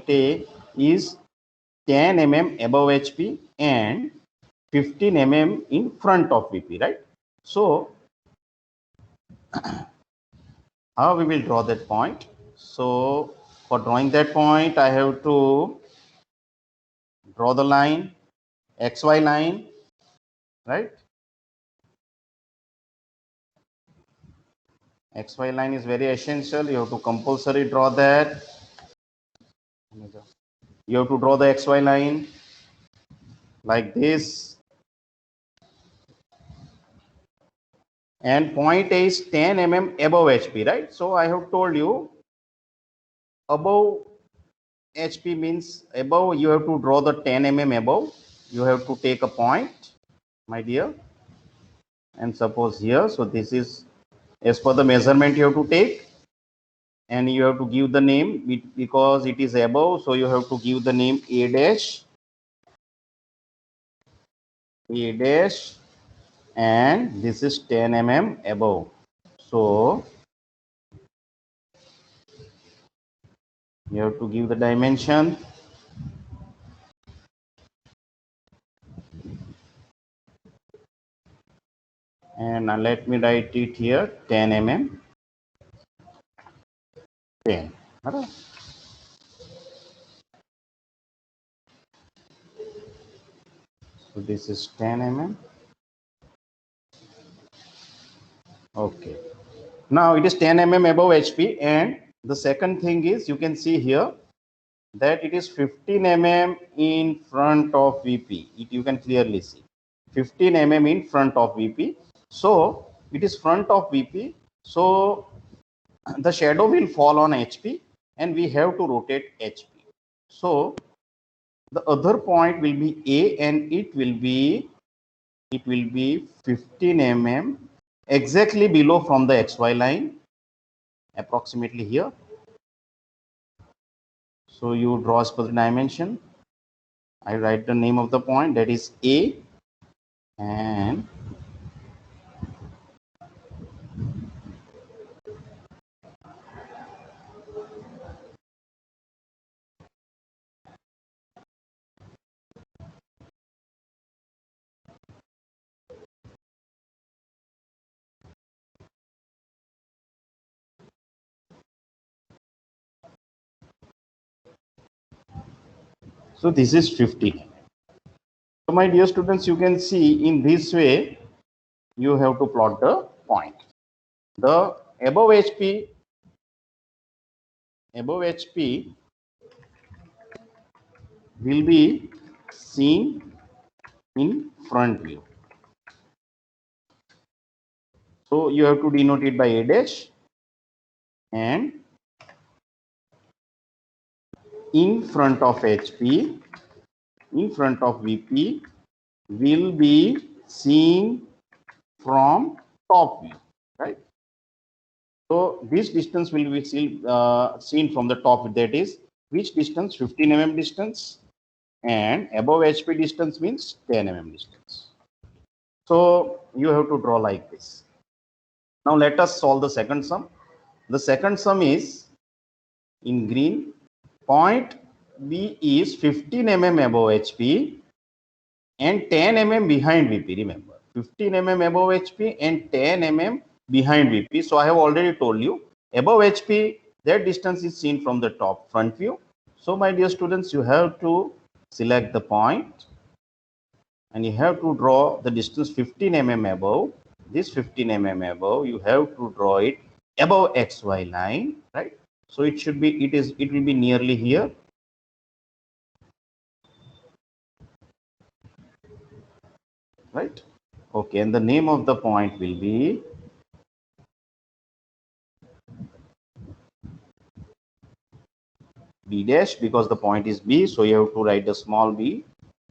A is 10 mm above HP and 15 mm in front of VP, right? So how we will draw that point? So for drawing that point, I have to draw the line, XY line, right? XY line is very essential. You have to compulsory draw that. You have to draw the XY line like this. And point A is 10 mm above HP, right? So I have told you above HP means above, you have to draw the 10 mm above. You have to take a point, my dear. And suppose here, so this is as per the measurement you have to take, and you have to give the name because it is above, so you have to give the name A dash, and this is 10 mm above. So you have to give the dimension. And let me write it here, 10 mm, 10. Right? So this is 10 mm. Okay. Now it is 10 mm above HP, and the second thing is you can see here that it is 15 mm in front of VP. You can clearly see 15 mm in front of VP. So it is front of VP. So the shadow will fall on HP, and we have to rotate HP. So the other point will be A, and it will be 15 mm exactly below from the XY line, approximately here. So you draw as per the dimension. I write the name of the point, that is A, and so this is 15. So my dear students, you can see in this way you have to plot the point. The above HP will be seen in front view. So you have to denote it by A dash, and in front of HP, in front of VP will be seen from top view, right? So this distance will be seen from the top, that is which distance? 15 mm distance, and above HP distance means 10 mm distance. So you have to draw like this. Now let us solve the second sum. The second sum is in green. Point B is 15 mm above HP and 10 mm behind VP. Remember, 15 mm above HP and 10 mm behind VP. So I have already told you above HP, that distance is seen from the top front view. So my dear students, you have to select the point and you have to draw the distance 15 mm above. This 15 mm above, you have to draw it above XY line, right? So it should be, it will be nearly here. Right? Okay, and the name of the point will be B dash, because the point is B, so you have to write the small b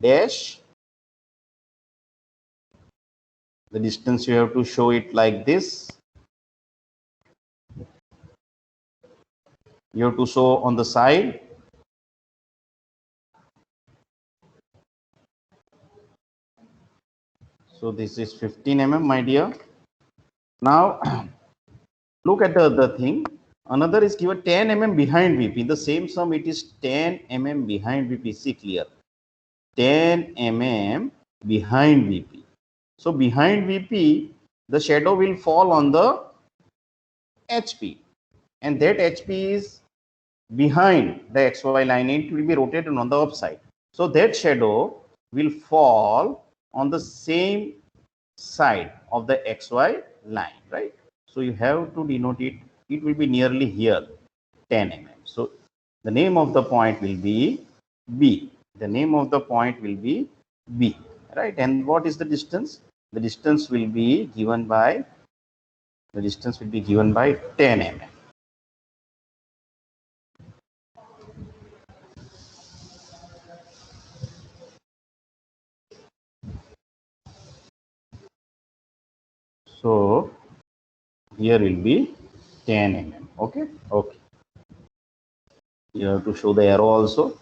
dash. The distance you have to show it like this. You have to show on the side. So this is 15 mm, my dear. Now look at the other thing. Another is given 10 mm behind VP. In the same sum, it is 10 mm behind VP. See clear. 10 mm behind VP. So behind VP, the shadow will fall on the HP, and that HP is behind the XY line. It will be rotated on the upside. So that shadow will fall on the same side of the XY line, right? So you have to denote it. It will be nearly here, 10 mm. So the name of the point will be B. The name of the point will be B, right? And what is the distance? The distance will be given by 10 mm. So here will be 10 mm. Okay. Okay. You have to show the arrow also.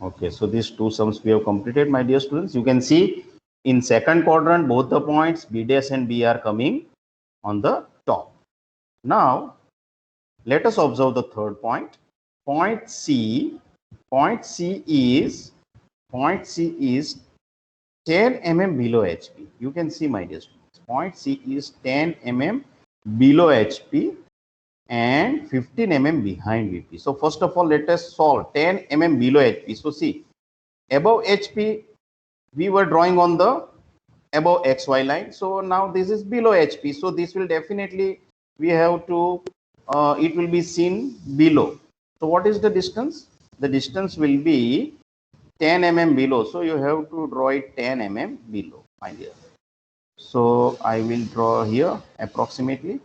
Okay, so these two sums we have completed, my dear students. You can see in second quadrant, both the points B dash and B are coming on the top. Now, let us observe the third point. Point C is 10 mm below HP. You can see, my dear students, point C is 10 mm below HP and 15 mm behind VP. So first of all, let us solve 10 mm below HP. So see, above HP, we were drawing on the above XY line. So now this is below HP. So this will definitely, we have to, it will be seen below. So what is the distance? The distance will be 10 mm below. So you have to draw it 10 mm below, my dear. So I will draw here approximately,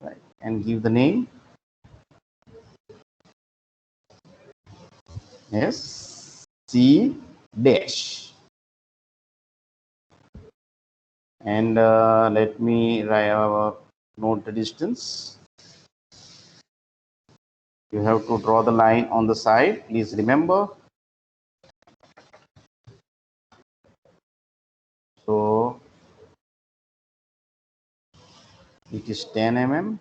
right, and give the name. Yes, C dash. And let me note the distance. You have to draw the line on the side. Please remember. So it is 10 mm.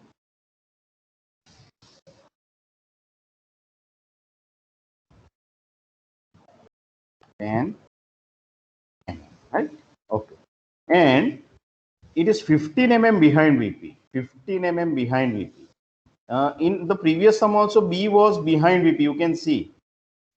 10 mm, right? Okay. And it is 15 mm behind VP. 15 mm behind VP. In the previous sum also, B was behind VP. You can see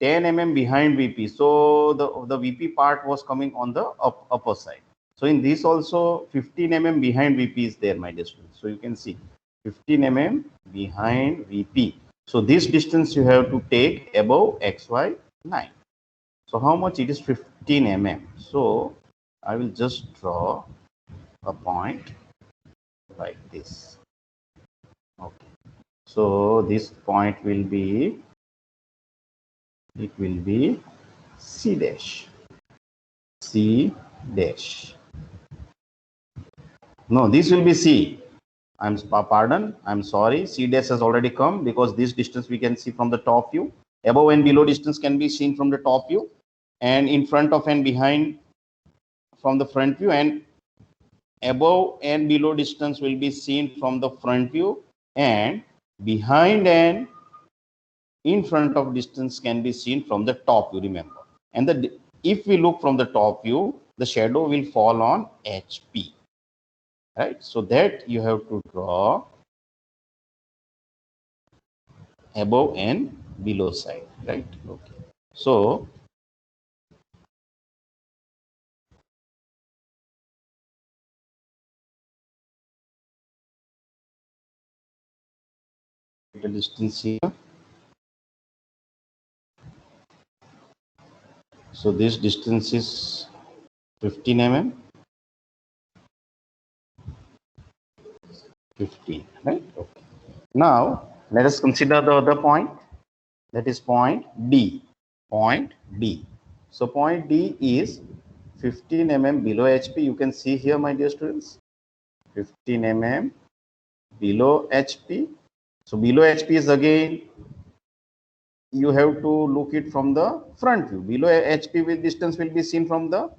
10 mm behind VP. So the VP part was coming on the upper side. So in this also 15 mm behind VP is there, my dear students. So you can see 15 mm behind VP. So this distance you have to take above XY line. So how much it is? 15 mm. So I will just draw a point like this. Okay. So this point will be, it will be C dash. C dash. No, this will be C. I'm sorry. C dash has already come because this distance we can see from the top view. Above and below distance can be seen from the top view, and in front of and behind from the front view, and above and below distance will be seen from the front view, and behind and in front of distance can be seen from the top view, remember. And if we look from the top view, the shadow will fall on HP, right? So that you have to draw above and below side, right? Okay. So the distance here. So this distance is 15 mm. 15, right? Okay. Now let us consider the other point. That is point D. Point D. So point D is 15 mm below HP. You can see here, my dear students, 15 mm below HP. So below HP is again, you have to look it from the front view. Below HP with distance will be seen from the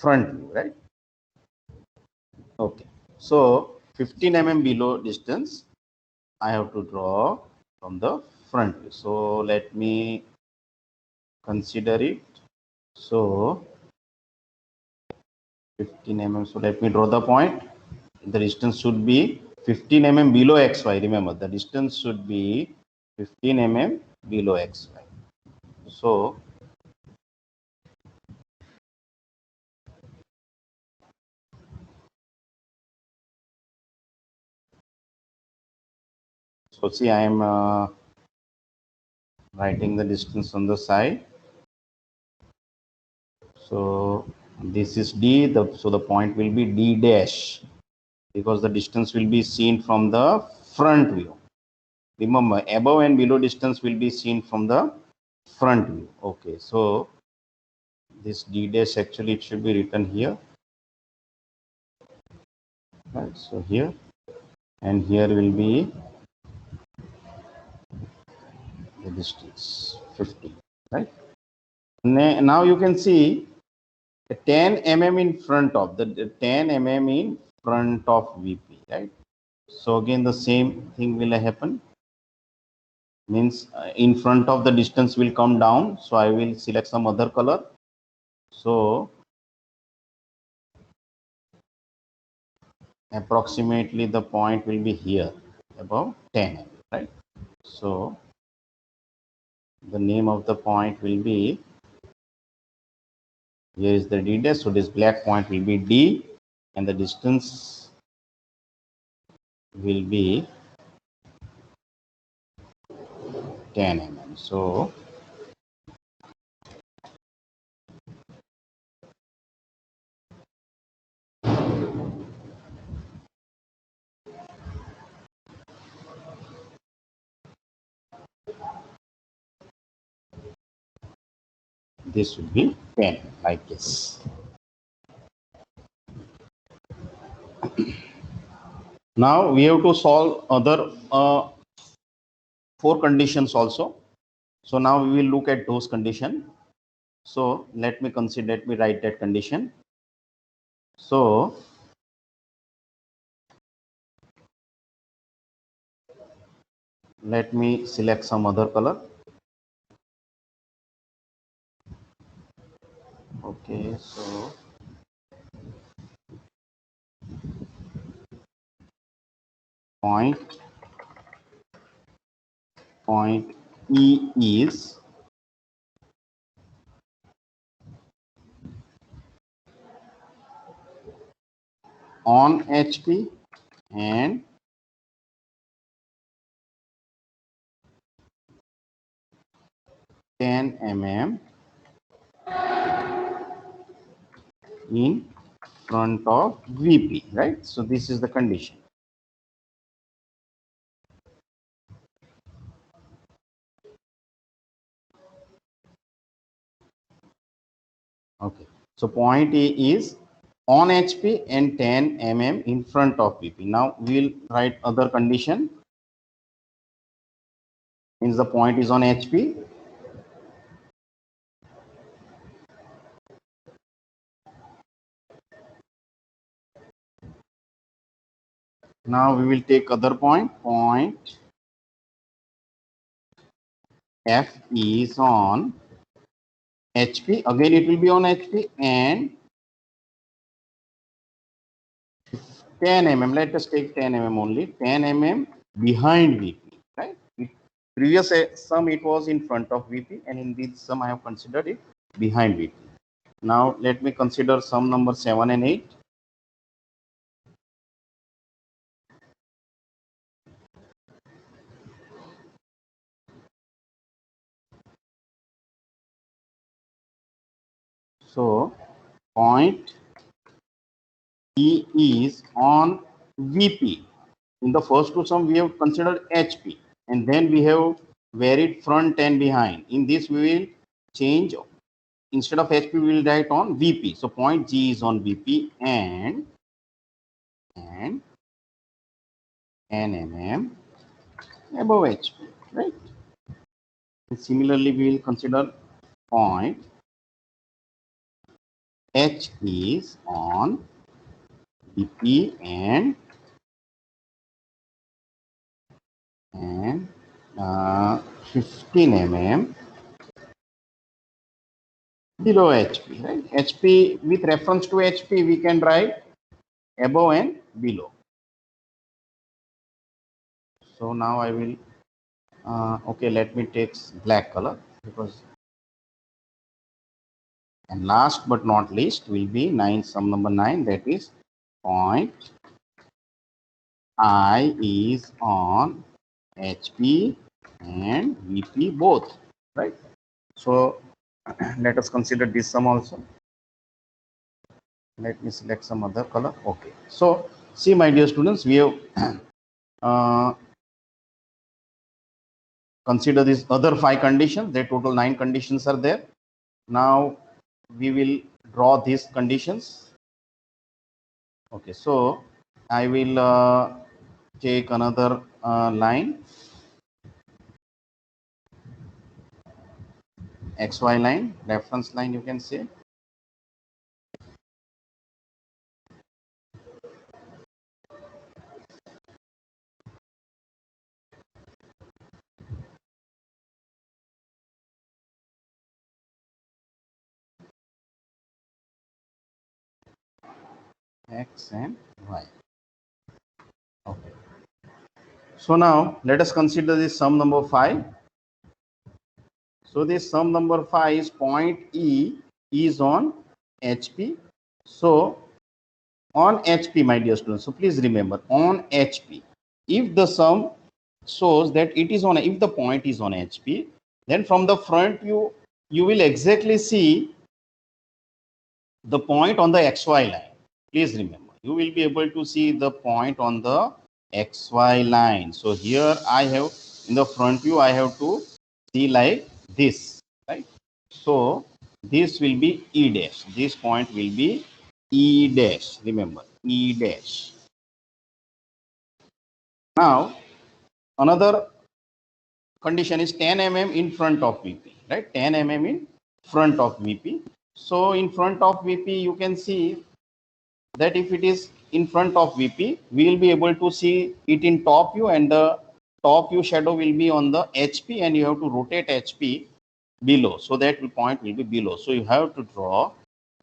front view, right? Okay, so 15 mm below distance I have to draw from the front view. So let me consider it. So 15 mm. So let me draw the point. The distance should be 15 mm below xy. Remember, the distance should be 15 mm below xy. So see, I am writing the distance on the side. So this is D. So the point will be D dash, because the distance will be seen from the front view. Remember, above and below distance will be seen from the front view. Okay, so this D dash, actually it should be written here, right? So here, and here will be the distance 50, right? Now you can see 10 mm in front of the 10 mm in front of VP, right? So again the same thing will happen, means in front of the distance will come down, so I will select some other color. So approximately the point will be here above 10 mm, right? So the name of the point will be, here is the D dash, so this black point will be D, and the distance will be 10 mm. So this would be 10, like this. Now we have to solve other 4 conditions also. So now we will look at those conditions. So let me write that condition. So let me select some other color. Okay, so point E is on HP and ten mm in front of VP, right? So this is the condition. Okay, so point A is on HP and 10 mm in front of VP. Now we'll write other condition, means the point is on HP. Now we will take other point F is on HP, again it will be on HP and 10 mm, let us take 10 mm only, 10 mm behind VP, right? Previous sum it was in front of VP, and in this sum I have considered it behind VP. Now let me consider sum number 7 and 8. So point E is on VP. In the first two sum we have considered HP, and then we have varied front and behind. In this we will change, instead of HP we will write on VP. So point G is on VP and 10 mm above HP, right? And similarly we will consider point H is on VP and 15 mm below HP, right? HP, with reference to HP, we can write above and below. So now I will, okay, let me take black color, because, and last but not least will be sum number 9, that is point I is on HP and VP both, right? So let us consider this sum also. Let me select some other color. Okay, so see, my dear students, we have consider these other 5 conditions. There total 9 conditions are there. Now we will draw these conditions. Okay, so I will take another line, XY line, reference line, you can say. X and Y. Okay. So now let us consider this sum number 5. So this sum number 5 is point E is on HP. So on HP, my dear students, so please remember, on HP, if the sum shows that it is on, if the point is on HP, then from the front view, you will exactly see the point on the XY line. Please remember, you will be able to see the point on the XY line. So here I have, in the front view, I have to see like this, right? So this will be E dash. This point will be E dash. Remember, E dash. Now, another condition is 10 mm in front of VP, right? 10 mm in front of VP. So in front of VP, you can see that if it is in front of VP, we will be able to see it in top view, and the top view shadow will be on the HP, and you have to rotate HP below. So that point will be below. So you have to draw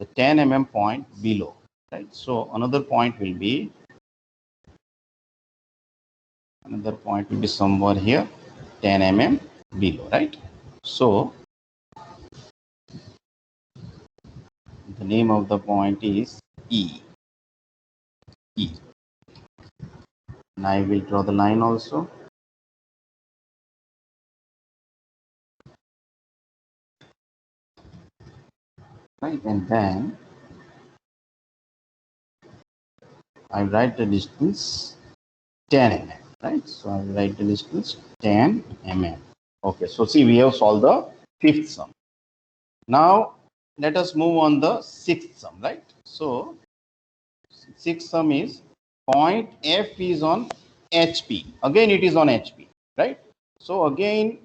the 10 mm point below, right? So another point will be, somewhere here, 10 mm below, right? So the name of the point is E. E. And I will draw the line also. Right, and then I write the distance 10 mm, right? So I write the distance 10 mm. Okay, so see, we have solved the 5th sum. Now let us move on the 6th sum, right? So 6th sum is point F is on HP. Again, it is on HP, right? So again,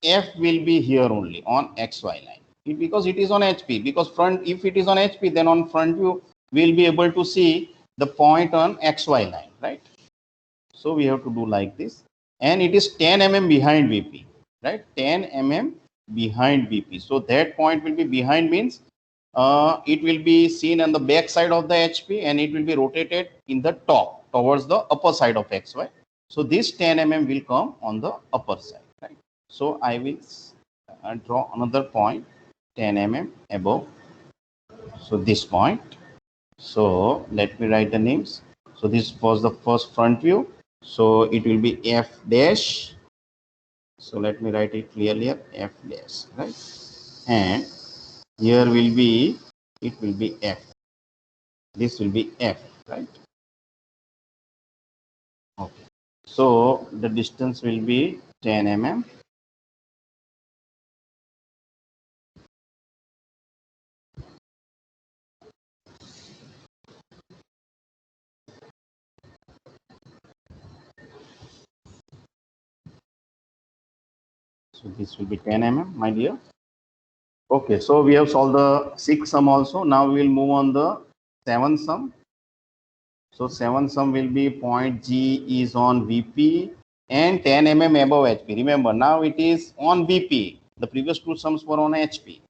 F will be here only on XY line. Because it is on HP, because front, if it is on HP, then on front view, we'll be able to see the point on XY line, right? So we have to do like this, and it is 10 mm behind VP, right? 10 mm behind VP. So that point will be behind, means it will be seen on the back side of the HP, and it will be rotated in the top towards the upper side of XY. So this 10 mm will come on the upper side, right? So I will draw another point 10 mm above. So this point. So let me write the names. So this was the first front view. So it will be F dash. So let me write it clearly here, F dash, right? And here will be, it will be F. This will be F, right? Okay. So the distance will be 10 mm. So this will be 10 mm, my dear. Okay, so we have solved the 6th sum also. Now we will move on the 7th sum. So 7th sum will be point G is on VP and 10 mm above HP. Remember, now it is on VP. The previous two sums were on HP.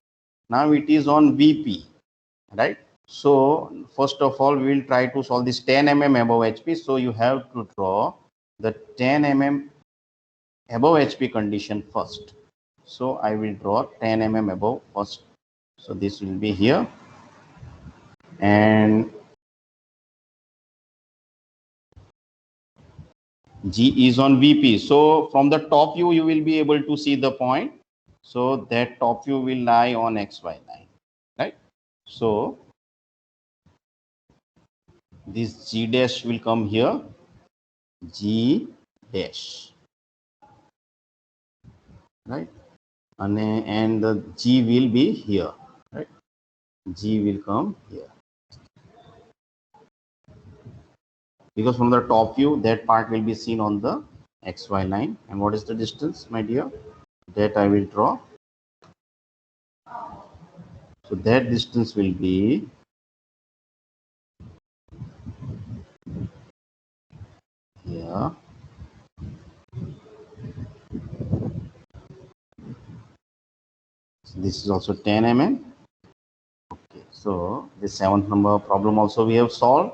Now it is on VP, right? So first of all, we will try to solve this 10 mm above HP. So you have to draw the 10 mm above HP condition first. So I will draw 10 mm above first. So this will be here, and G is on VP. So from the top view, you will be able to see the point. So that top view will lie on XY line, right? So this G dash will come here, G dash, right? And the G will be here, right? G will come here. Because from the top view, that part will be seen on the XY line. And what is the distance, my dear? That I will draw. So that distance will be here. So this is also 10 mm. Okay, so the 7th number problem also we have solved.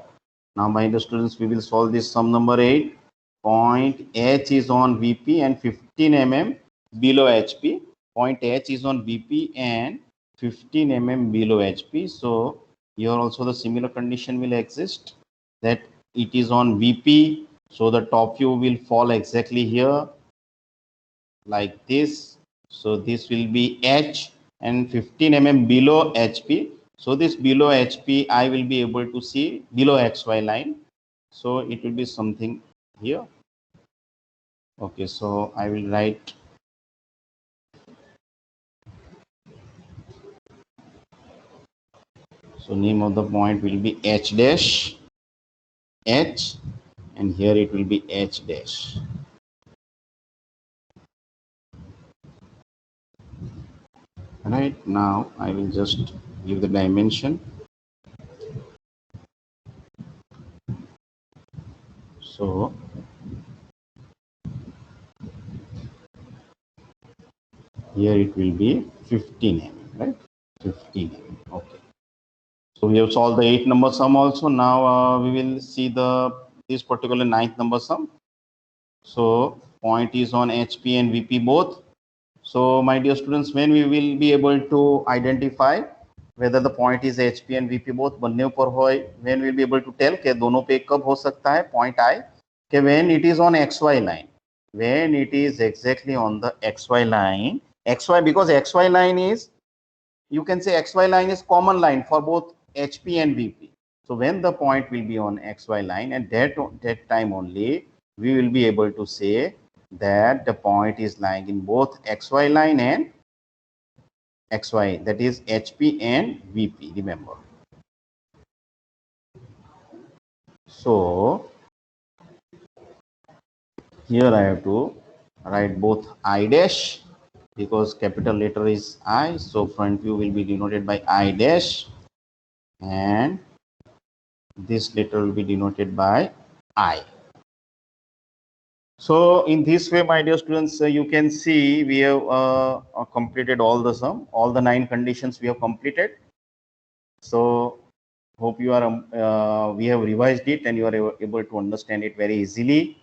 Now, my dear students, we will solve this sum number 8. Point H is on VP and 15 mm below HP. Point H is on VP and 15 mm below HP. So here also the similar condition will exist, that it is on VP. So the top view will fall exactly here like this. So this will be H and 15 mm below HP. So this below HP, I will be able to see below XY line. So it will be something here. Okay, so I will write. So name of the point will be H dash, H, and here it will be H dash. Right, now I will just give the dimension. So here it will be 15 mm, right? 15 mm. Okay. So we have solved the 8 number sum also. Now we will see this particular 9th number sum. So point is on HP and VP both. So my dear students, when we will be able to identify whether the point is HP and VP both बनने पर होय, when we will be able to tell कि दोनों पे कब हो सकता है point I, कि when it is on XY line, when it is exactly on the XY line, XY, because XY line is, you can say XY line is common line for both HP and VP. So when the point will be on XY line, and that time only we will be able to say that the point is lying in both XY line and XY, that is HP and VP, remember. So here I have to write both I dash, because capital letter is I, so front view will be denoted by I dash, and this letter will be denoted by I. So in this way, my dear students, you can see we have completed all the sum, all the 9 conditions we have completed. So hope you are we have revised it and you are able to understand it very easily.